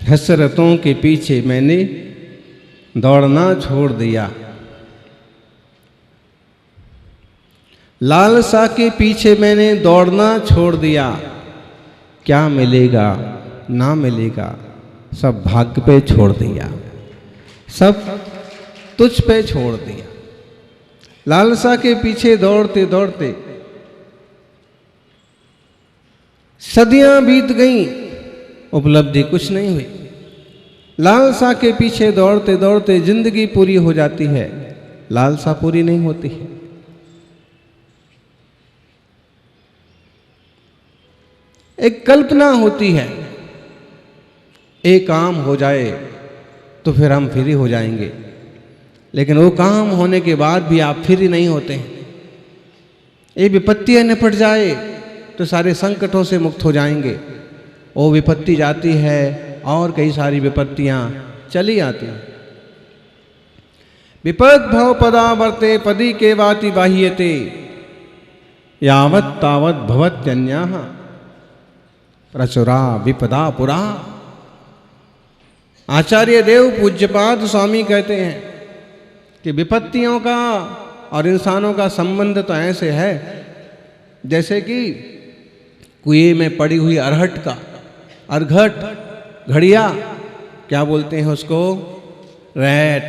हसरतों के पीछे मैंने दौड़ना छोड़ दिया, लालसा के पीछे मैंने दौड़ना छोड़ दिया। क्या मिलेगा ना मिलेगा सब भाग्य पे छोड़ दिया, सब तुझ पे छोड़ दिया। लालसा के पीछे दौड़ते दौड़ते सदियां बीत गईं, उपलब्धि कुछ नहीं हुई। लालसा के पीछे दौड़ते दौड़ते जिंदगी पूरी हो जाती है, लालसा पूरी नहीं होती है। एक कल्पना होती है, एक काम हो जाए तो फिर हम फ्री हो जाएंगे, लेकिन वो काम होने के बाद भी आप फ्री नहीं होते हैं। ये विपत्तियां निपट जाए तो सारे संकटों से मुक्त हो जाएंगे। वो विपत्ति जाती है और कई सारी विपत्तियां चली आती हैं। विपद भव पदावर्ते पदी के वाति बाह्यते यावत् तावत् भवत्यन्याः प्रचुरा विपदा पुरा। आचार्य देव पूज्यपाद स्वामी कहते हैं कि विपत्तियों का और इंसानों का संबंध तो ऐसे है जैसे कि कुएं में पड़ी हुई अरहट का, अरघट, घड़िया, क्या बोलते हैं उसको, रैट,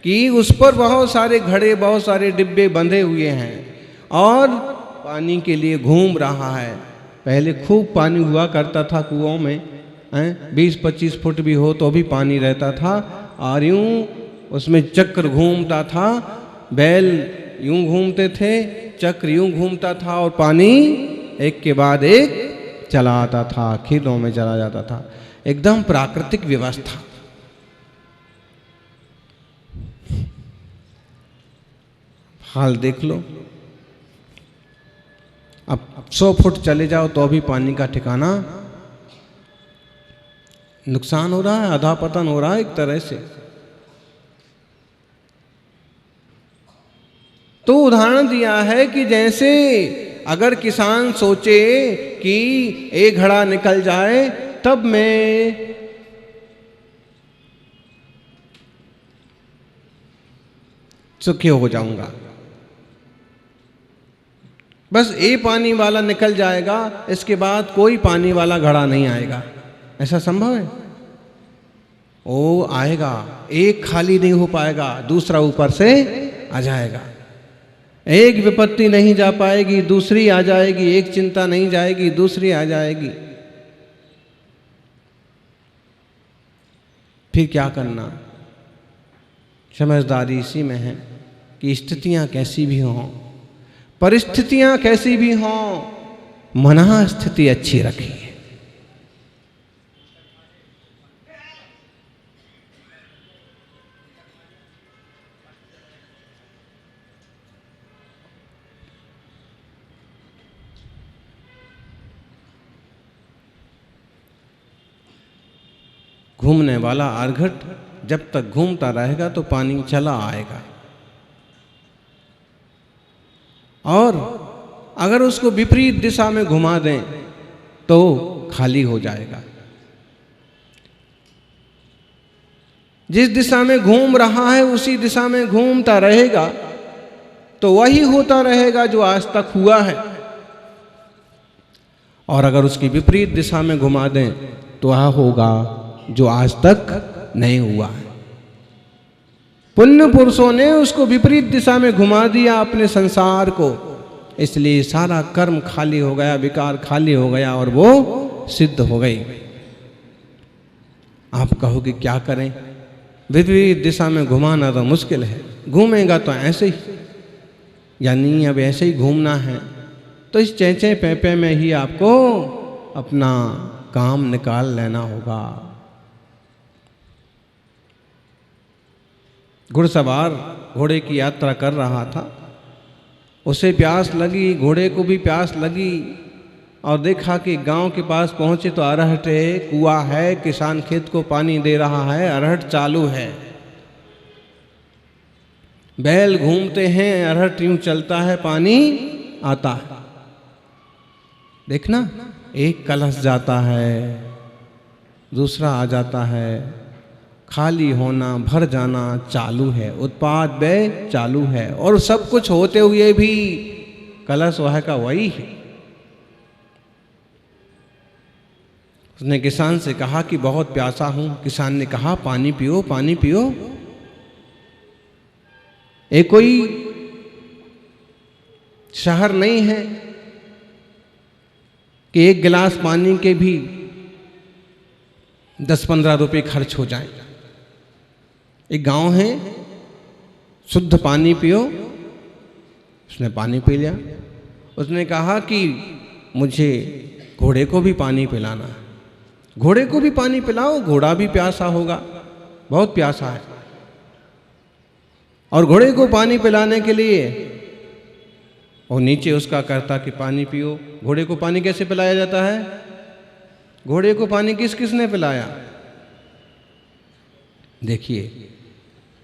कि उस पर बहुत सारे घड़े, बहुत सारे डिब्बे बंधे हुए हैं और पानी के लिए घूम रहा है। पहले खूब पानी हुआ करता था कुओं में, 20-25 फुट भी हो तो भी पानी रहता था और यूं उसमें चक्र घूमता था, बैल यूं घूमते थे, चक्र यूं घूमता था और पानी एक के बाद एक चला आता था, खेतों में चला जाता था। एकदम प्राकृतिक व्यवस्था। हाल देख लो, अब 100 फुट चले जाओ तो भी पानी का ठिकाना, नुकसान हो रहा है, आधा पतन हो रहा है एक तरह से। तो उदाहरण दिया है कि जैसे अगर किसान सोचे कि एक घड़ा निकल जाए तब मैं सुखी हो जाऊंगा, बस एक पानी वाला निकल जाएगा, इसके बाद कोई पानी वाला घड़ा नहीं आएगा, ऐसा संभव है? ओ आएगा, एक खाली नहीं हो पाएगा, दूसरा ऊपर से आ जाएगा। एक विपत्ति नहीं जा पाएगी, दूसरी आ जाएगी, एक चिंता नहीं जाएगी, दूसरी आ जाएगी। फिर क्या करना? समझदारी इसी में है कि स्थितियां कैसी भी हों, परिस्थितियां कैसी भी हों, मनः स्थिति अच्छी रखिए। घूमने वाला अरघट जब तक घूमता रहेगा तो पानी चला आएगा, और अगर उसको विपरीत दिशा में घुमा दें तो खाली हो जाएगा। जिस दिशा में घूम रहा है उसी दिशा में घूमता रहेगा तो वही होता रहेगा जो आज तक हुआ है, और अगर उसकी विपरीत दिशा में घुमा दें तो वह होगा जो आज तक नहीं हुआ है। पुण्य पुरुषों ने उसको विपरीत दिशा में घुमा दिया अपने संसार को, इसलिए सारा कर्म खाली हो गया, विकार खाली हो गया और वो सिद्ध हो गई। आप कहोगे क्या करें? विपरीत दिशा में घुमाना तो मुश्किल है, घूमेगा तो ऐसे ही, यानी अब ऐसे ही घूमना है तो इस चेंचे पेपे में ही आपको अपना काम निकाल लेना होगा। घुड़सवार घोड़े की यात्रा कर रहा था, उसे प्यास लगी, घोड़े को भी प्यास लगी, और देखा कि गांव के पास पहुंचे तो अरहट है, कुआं है, किसान खेत को पानी दे रहा है, अरहट चालू है। बैल घूमते हैं, अरहट यूं चलता है, पानी आता है। देखना, एक कलश जाता है, दूसरा आ जाता है, खाली होना, भर जाना चालू है, उत्पाद व्यय चालू है, और सब कुछ होते हुए भी कलश वह का वही है। उसने किसान से कहा कि बहुत प्यासा हूं। किसान ने कहा पानी पियो, पानी पियो। एक कोई शहर नहीं है कि एक गिलास पानी के भी 10-15 रुपए खर्च हो जाए। एक गांव है, शुद्ध पानी पियो। उसने पानी पी लिया। उसने कहा कि मुझे घोड़े को भी पानी पिलाना है। घोड़े को भी पानी पिलाओ, घोड़ा भी प्यासा होगा, बहुत प्यासा है। और घोड़े को पानी पिलाने के लिए और नीचे उसका कहता कि पानी पियो। घोड़े को पानी कैसे पिलाया जाता है? घोड़े को पानी किस किसने पिलाया? देखिए,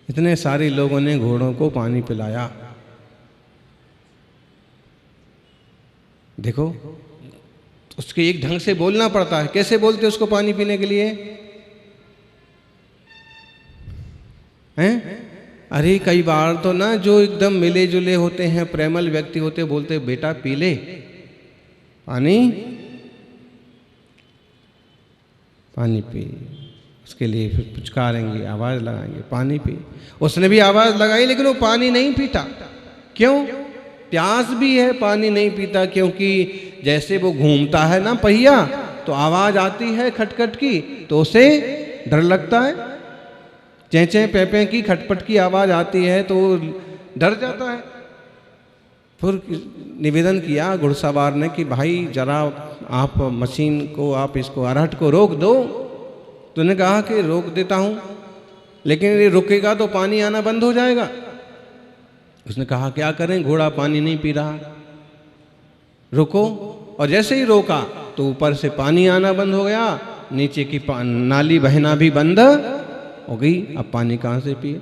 इतने सारे लोगों ने घोड़ों को पानी पिलाया। देखो, उसके एक ढंग से बोलना पड़ता है। कैसे बोलते उसको पानी पीने के लिए? हैं? अरे कई बार तो ना जो एकदम मिले जुले होते हैं, प्रेमल व्यक्ति होते, बोलते बेटा पी ले पानी, पानी पी। उसके लिए फिर पुचकारेंगे, आवाज लगाएंगे, पानी पी। उसने भी आवाज लगाई, लेकिन वो पानी नहीं पीता। क्यों? प्यास भी है, पानी नहीं पीता। क्योंकि जैसे वो घूमता है ना पहिया, तो आवाज आती है खटखट की, तो उसे डर लगता है। चेंचे पेपे की खटपट की आवाज आती है तो डर जाता है। फिर निवेदन किया घुड़सवार ने कि भाई जरा आप मशीन को, आप इसको अरहट को रोक दो। तो उन्होंने कहा कि रोक देता हूं, लेकिन ये रुकेगा तो पानी आना बंद हो जाएगा। उसने कहा क्या करें, घोड़ा पानी नहीं पी रहा, रुको। और जैसे ही रोका तो ऊपर से पानी आना बंद हो गया, नीचे की नाली बहना भी बंद हो गई। अब पानी कहाँ से पिए?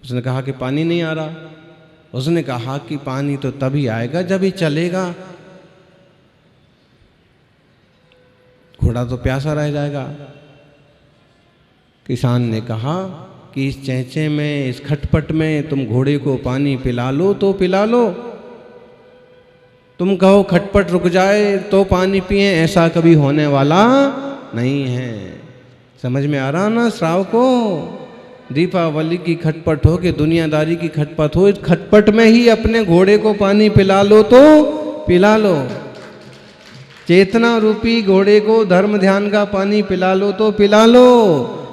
उसने कहा कि पानी नहीं आ रहा। उसने कहा कि पानी तो तभी आएगा जब ही चलेगा, घोड़ा तो प्यासा रह जाएगा। किसान ने कहा कि इस चेंचे में, इस खटपट में तुम घोड़े को पानी पिला लो तो पिला लो। तुम कहो खटपट रुक जाए तो पानी पिए, ऐसा कभी होने वाला नहीं है। समझ में आ रहा ना श्राव को? दीपावली की खटपट हो कि दुनियादारी की खटपट हो, इस खटपट में ही अपने घोड़े को पानी पिला लो तो पिला लो। चेतना रूपी घोड़े को धर्म ध्यान का पानी पिला लो तो पिला लो।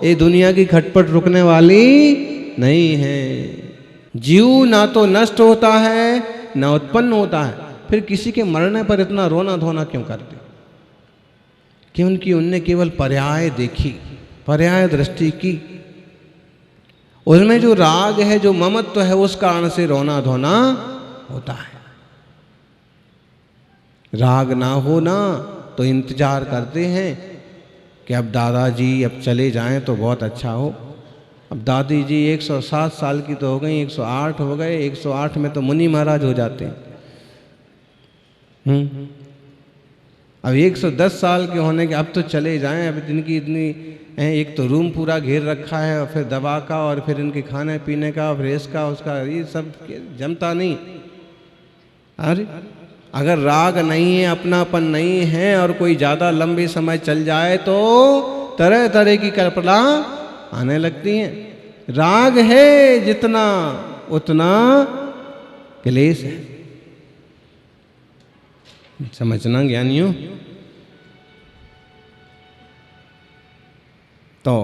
ये दुनिया की खटपट रुकने वाली नहीं है। जीव ना तो नष्ट होता है ना उत्पन्न होता है, फिर किसी के मरने पर इतना रोना धोना क्यों करते? क्योंकि उनने केवल पर्याय देखी, पर्याय दृष्टि की। उसमें जो राग है, जो ममत्व है, उस कारण से रोना धोना होता है। राग ना हो ना तो इंतजार करते हैं कि अब दादाजी अब चले जाएं तो बहुत अच्छा हो। अब दादी जी 107 साल की तो हो गई, 108 हो गए, 108 में तो मुनि महाराज हो जाते हैं। अब 110 साल के होने के अब तो चले जाएं। अब इनकी इतनी एक तो रूम पूरा घेर रखा है, और फिर दवा का, और फिर इनके खाने पीने का, और फिर इसका उसका, ये सब जमता नहीं। अरे अगर राग नहीं है, अपनापन नहीं है, और कोई ज़्यादा लंबे समय चल जाए तो तरह तरह की कल्पना आने लगती हैं। राग है जितना उतना क्लेश है। समझना ज्ञानियों। तो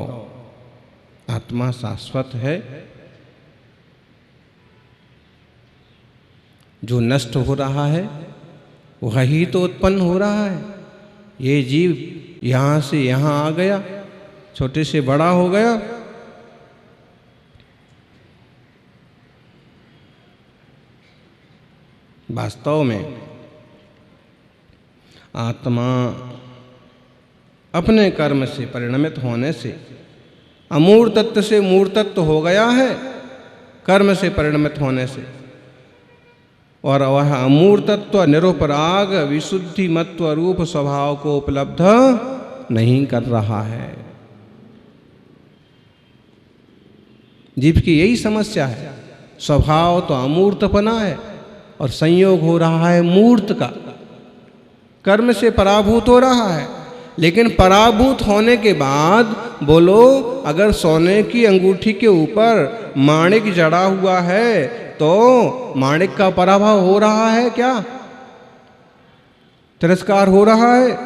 आत्मा शाश्वत है, जो नष्ट हो रहा है वही तो उत्पन्न हो रहा है। ये जीव यहाँ से यहाँ आ गया, छोटे से बड़ा हो गया, वास्तव में आत्मा अपने कर्म से परिणमित होने से अमूर्त तत्व से मूर्त तत्व हो गया है। कर्म से परिणमित होने से, और वह अमूर्तत्व निरुपराग विशुद्धि मत्व रूप स्वभाव को उपलब्ध नहीं कर रहा है। जीव की यही समस्या है। स्वभाव तो अमूर्तपना है और संयोग हो रहा है मूर्त का, कर्म से पराभूत हो रहा है। लेकिन पराभूत होने के बाद बोलो, अगर सोने की अंगूठी के ऊपर माणिक जड़ा हुआ है तो माणिक का पराभव हो रहा है क्या? तिरस्कार हो रहा है?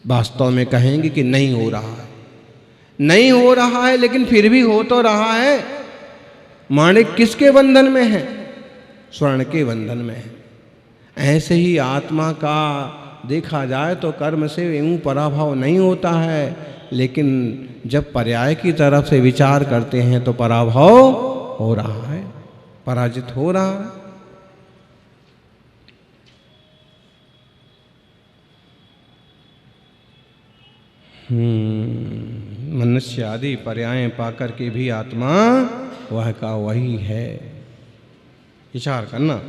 वास्तव में कहेंगे कि नहीं हो रहा है, नहीं हो रहा है, लेकिन फिर भी हो तो रहा है। माणिक किसके बंधन में है? स्वर्ण के बंधन में है। ऐसे ही आत्मा का देखा जाए तो कर्म से यूं पराभव नहीं होता है, लेकिन जब पर्याय की तरफ से विचार करते हैं तो पराभव हो रहा है, पराजित हो रहा है। मनुष्य आदि पर्याय पाकर के भी आत्मा वह का वही है। विचार करना,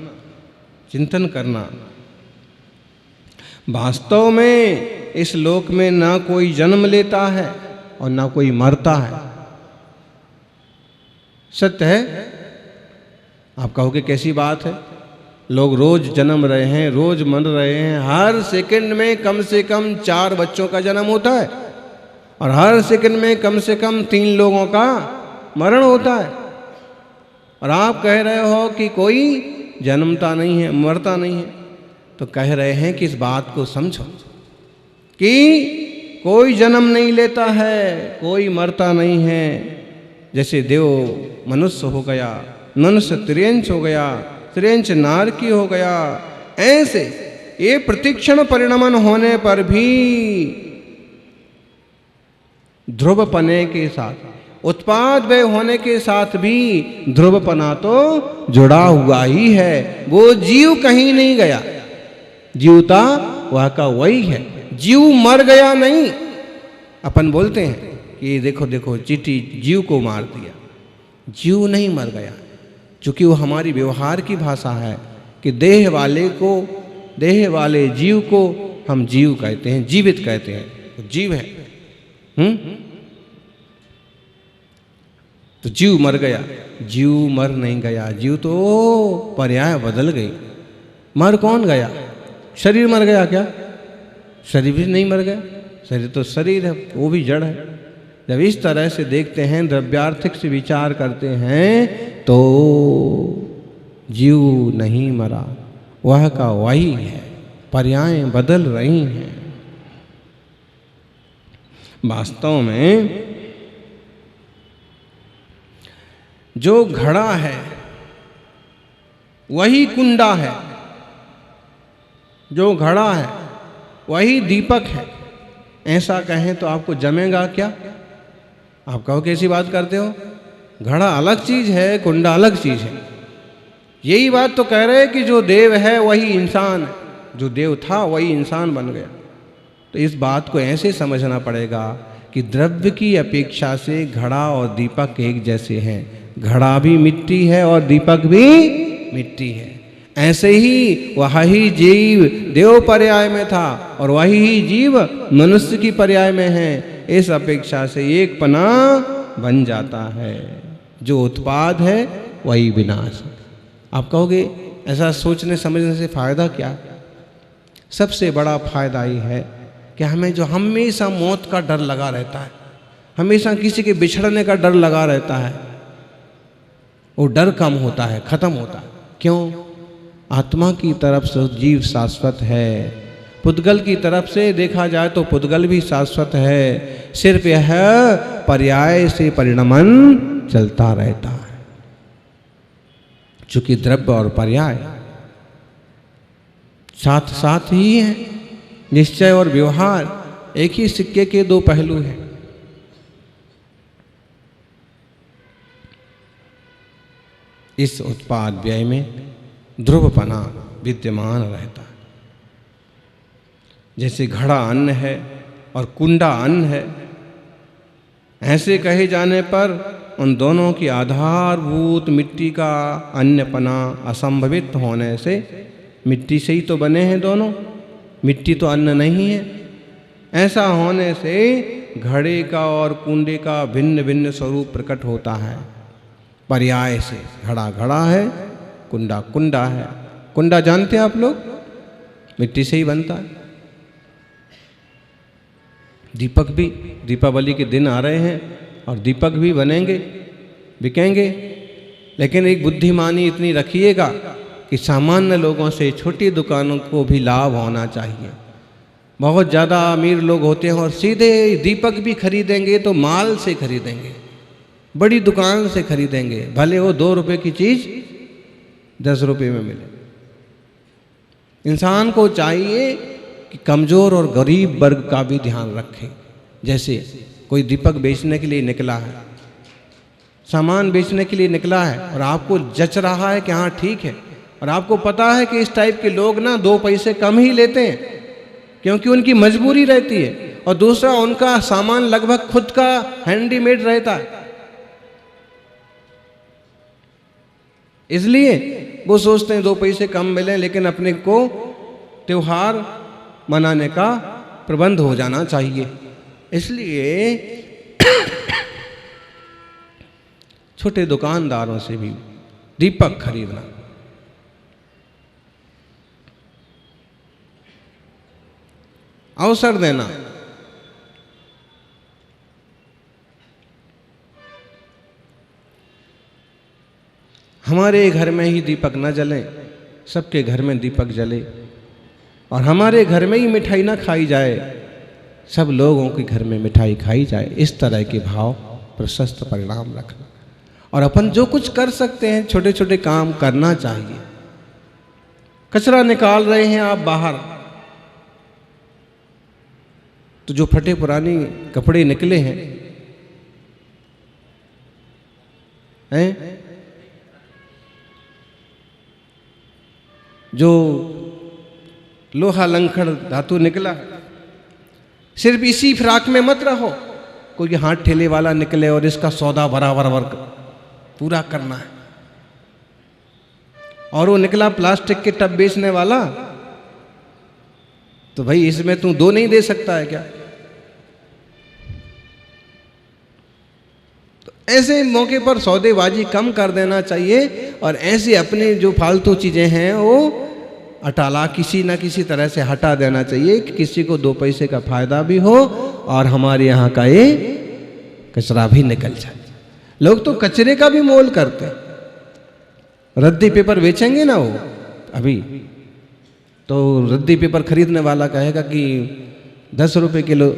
चिंतन करना। वास्तव में इस लोक में ना कोई जन्म लेता है और ना कोई मरता है। सत्य है। आप कहोगे कैसी बात है? लोग रोज जन्म रहे हैं, रोज मर रहे हैं। हर सेकंड में कम से कम 4 बच्चों का जन्म होता है और हर सेकंड में कम से कम 3 लोगों का मरण होता है। और आप कह रहे हो कि कोई जन्मता नहीं है, मरता नहीं है। तो कह रहे हैं कि इस बात को समझो कि कोई जन्म नहीं लेता है, कोई मरता नहीं है। जैसे देव मनुष्य हो गया, मनुष्य त्रियंच हो गया, त्रियंच नारकी हो गया, ऐसे ये प्रतिक्षण परिणमन होने पर भी ध्रुवपने के साथ, उत्पाद व्यय होने के साथ भी ध्रुवपना तो जुड़ा हुआ ही है। वो जीव कहीं नहीं गया, जीवता वह का वही है। जीव मर गया नहीं। अपन बोलते हैं कि देखो देखो चींटी जीव को मार दिया, जीव नहीं मर गया। चूंकि वो हमारी व्यवहार की भाषा है कि देह वाले जीव को हम जीव कहते हैं, जीवित कहते हैं, तो जीव है। तो जीव मर गया, जीव मर नहीं गया। जीव तो पर्याय बदल गई। मर कौन गया? शरीर मर गया क्या? शरीर भी नहीं मर गया। शरीर तो शरीर है, वो भी जड़ है। जब इस तरह से देखते हैं, द्रव्यार्थिक से विचार करते हैं, तो जीव नहीं मरा, वह का वही है। पर्याय बदल रही हैं। वास्तव में जो घड़ा है वही कुंडा है, जो घड़ा है वही दीपक है। ऐसा कहें तो आपको जमेगा क्या? आप कहो कैसी बात करते हो? घड़ा अलग चीज है, कुंडा अलग चीज है। यही बात तो कह रहे हैं कि जो देव है वही इंसान है, जो देव था वही इंसान बन गया। तो इस बात को ऐसे समझना पड़ेगा कि द्रव्य की अपेक्षा से घड़ा और दीपक एक जैसे हैं। घड़ा भी मिट्टी है और दीपक भी मिट्टी है। ऐसे ही वही जीव देव पर्याय में था और वही जीव मनुष्य की पर्याय में है। इस अपेक्षा से एक पना बन जाता है। जो उत्पाद है वही विनाश। आप कहोगे ऐसा सोचने समझने से फायदा क्या? सबसे बड़ा फायदा ये है कि हमें जो हमेशा मौत का डर लगा रहता है, हमेशा किसी के बिछड़ने का डर लगा रहता है, वो डर कम होता है, खत्म होता है। क्यों? आत्मा की तरफ से जीव शाश्वत है। पुद्गल की तरफ से देखा जाए तो पुद्गल भी शाश्वत है। सिर्फ यह पर्याय से परिणमन चलता रहता है। चूंकि द्रव्य और पर्याय साथ साथ ही है। निश्चय और व्यवहार एक ही सिक्के के 2 पहलू हैं। इस उत्पाद व्यय में ध्रुवपना विद्यमान रहता है। जैसे घड़ा अन्न है और कुंडा अन्न है, ऐसे कहे जाने पर उन दोनों की आधारभूत मिट्टी का अन्यपना असंभवित होने से, मिट्टी से ही तो बने हैं दोनों, मिट्टी तो अन्न नहीं है, ऐसा होने से घड़े का और कुंडे का भिन्न भिन्न स्वरूप प्रकट होता है। पर्याय से घड़ा घड़ा है, कुंडा कुंडा है। कुंडा जानते हैं आप लोग, मिट्टी से ही बनता है। दीपक भी, दीपावली के दिन आ रहे हैं और दीपक भी बनेंगे, बिकेंगे, लेकिन एक बुद्धिमानी इतनी रखिएगा कि सामान्य लोगों से, छोटी दुकानों को भी लाभ होना चाहिए। बहुत ज़्यादा अमीर लोग होते हैं और सीधे दीपक भी खरीदेंगे तो माल से खरीदेंगे, बड़ी दुकान से खरीदेंगे, भले वो 2 रुपये की चीज़ 10 रुपये में मिले। इंसान को चाहिए कि कमज़ोर और गरीब वर्ग का भी ध्यान रखें। जैसे कोई दीपक बेचने के लिए निकला है, सामान बेचने के लिए निकला है और आपको जच रहा है कि हाँ ठीक है, और आपको पता है कि इस टाइप के लोग ना 2 पैसे कम ही लेते हैं क्योंकि उनकी मजबूरी रहती है, और दूसरा उनका सामान लगभग खुद का हैंडीमेड रहता है, इसलिए वो सोचते हैं 2 पैसे कम मिलें, लेकिन अपने को त्योहार मनाने का प्रबंध हो जाना चाहिए। इसलिए छोटे दुकानदारों से भी दीपक खरीदना। अवसर देना, हमारे घर में ही दीपक न जले, सबके घर में दीपक जले, और हमारे घर में ही मिठाई ना खाई जाए, सब लोगों के घर में मिठाई खाई जाए। इस तरह के भाव, प्रशस्त परिणाम रखना। और अपन जो कुछ कर सकते हैं, छोटे छोटे काम करना चाहिए। कचरा निकाल रहे हैं आप बाहर, तो जो फटे पुरानी कपड़े निकले हैं जो लोहा लंकड़ धातु निकला, सिर्फ इसी फिराक में मत रहो। कोई हाथ ठेले वाला निकले और इसका सौदा बराबर पूरा करना है, और वो निकला प्लास्टिक के टब बेचने वाला, तो भाई इसमें तू 2 नहीं दे सकता है क्या? तो ऐसे मौके पर सौदेबाजी कम कर देना चाहिए, और ऐसे अपने जो फालतू चीजें हैं वो अटाला किसी ना किसी तरह से हटा देना चाहिए कि किसी को 2 पैसे का फायदा भी हो और हमारे यहाँ का ये कचरा भी निकल जाए। लोग तो कचरे का भी मोल करते हैं। रद्दी पेपर बेचेंगे ना वो अभी, तो रद्दी पेपर खरीदने वाला कहेगा कि 10 रुपये किलो